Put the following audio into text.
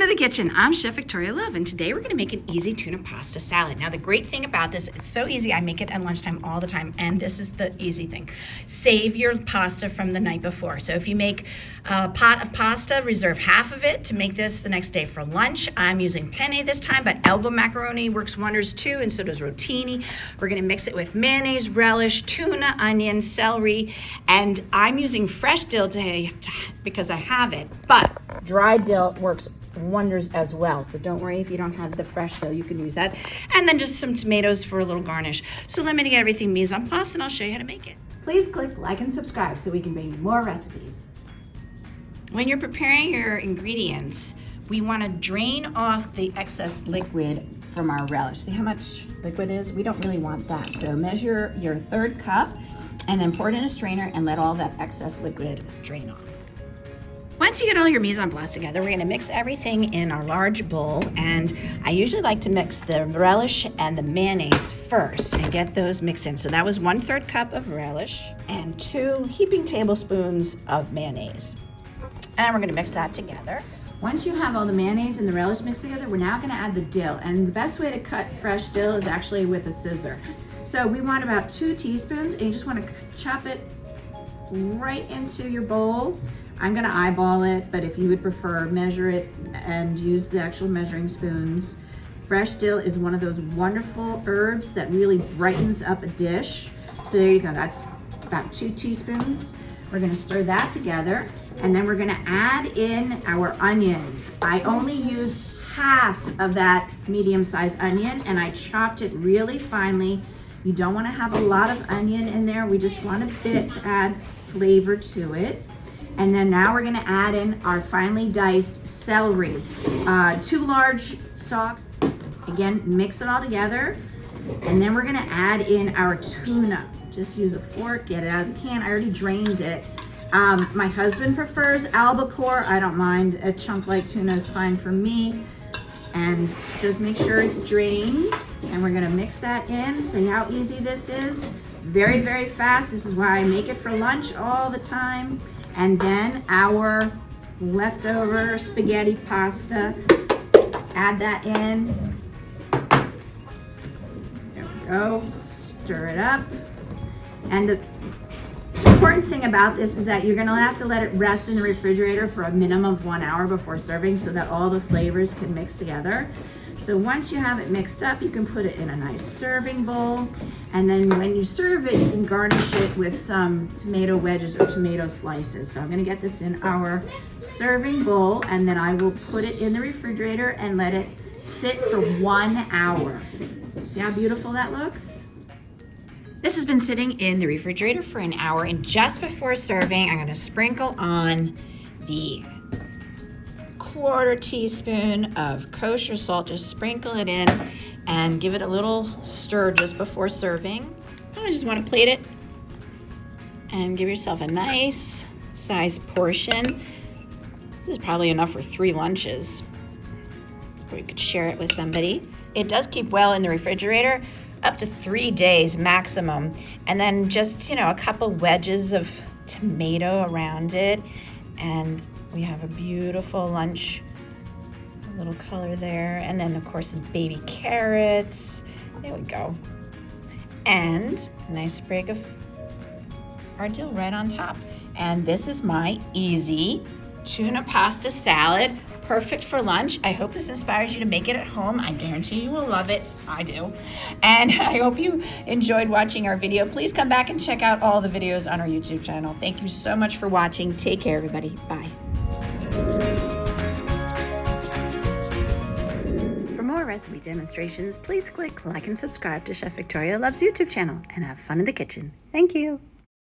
to the kitchen. I'm Chef Victoria Love, and today we're going to make an easy tuna pasta salad. Now, the great thing about this, it's so easy. I make it at lunchtime all the time, and this is the easy thing. Save your pasta from the night before. So if you make a pot of pasta, reserve half of it to make this the next day for lunch. I'm using penne this time, but elbow macaroni works wonders too, and so does rotini. We're going to mix it with mayonnaise, relish, tuna, onion, celery, and I'm using fresh dill today because I have it, but dried dill works wonders as well. So don't worry if you don't have the fresh dill, you can use that. And then just some tomatoes for a little garnish. So let me get everything mise en place and I'll show you how to make it. Please click like and subscribe so we can bring you more recipes. When you're preparing your ingredients, we want to drain off the excess liquid from our relish. See how much liquid is? We don't really want that. So measure your third cup and then pour it in a strainer and let all that excess liquid drain off. Once you get all your mise en place together, we're going to mix everything in our large bowl, and I usually like to mix the relish and the mayonnaise first and get those mixed in. So that was 1/3 cup of relish and 2 heaping tablespoons of mayonnaise. And we're going to mix that together. Once you have all the mayonnaise and the relish mixed together, we're now going to add the dill. And the best way to cut fresh dill is actually with a scissor. So we want about 2 teaspoons, and you just want to chop it right into your bowl. I'm gonna eyeball it, but if you would prefer, measure it and use the actual measuring spoons. Fresh dill is one of those wonderful herbs that really brightens up a dish. So there you go, that's about 2 teaspoons. We're gonna stir that together, and then we're gonna add in our onions. I only used half of that medium-sized onion, and I chopped it really finely. You don't wanna have a lot of onion in there. We just want a bit to add flavor to it. And then now we're gonna add in our finely diced celery. 2 large stalks. Again, mix it all together. And then we're gonna add in our tuna. Just use a fork, get it out of the can. I already drained it. My husband prefers albacore. I don't mind. A chunk like tuna is fine for me. And just make sure it's drained. And we're gonna mix that in. See how easy this is? Very, very fast. This is why I make it for lunch all the time. And then our leftover spaghetti pasta, add that in. There we go, stir it up. And the important thing about this is that you're gonna have to let it rest in the refrigerator for a minimum of 1 hour before serving so that all the flavors can mix together. So once you have it mixed up, you can put it in a nice serving bowl. And then when you serve it, you can garnish it with some tomato wedges or tomato slices. So I'm gonna get this in our serving bowl, and then I will put it in the refrigerator and let it sit for 1 hour. See how beautiful that looks? This has been sitting in the refrigerator for an hour, and just before serving, I'm gonna sprinkle on the 1/4 teaspoon of kosher salt. Just sprinkle it in and give it a little stir just before serving. I just want to plate it and give yourself a nice sized portion. This is probably enough for 3 lunches, or you could share it with somebody. It does keep well in the refrigerator, up to 3 days maximum. And then just, a couple wedges of tomato around it, and we have a beautiful lunch, a little color there, and then of course some baby carrots. There we go. And a nice sprig of our dill right on top. And this is my easy tuna pasta salad, perfect for lunch. I hope this inspires you to make it at home. I guarantee you will love it. I do. And I hope you enjoyed watching our video. Please come back and check out all the videos on our YouTube channel. Thank you so much for watching. Take care, everybody. Bye. For more recipe demonstrations, please click like and subscribe to Chef Victoria Love's YouTube channel and have fun in the kitchen. Thank you.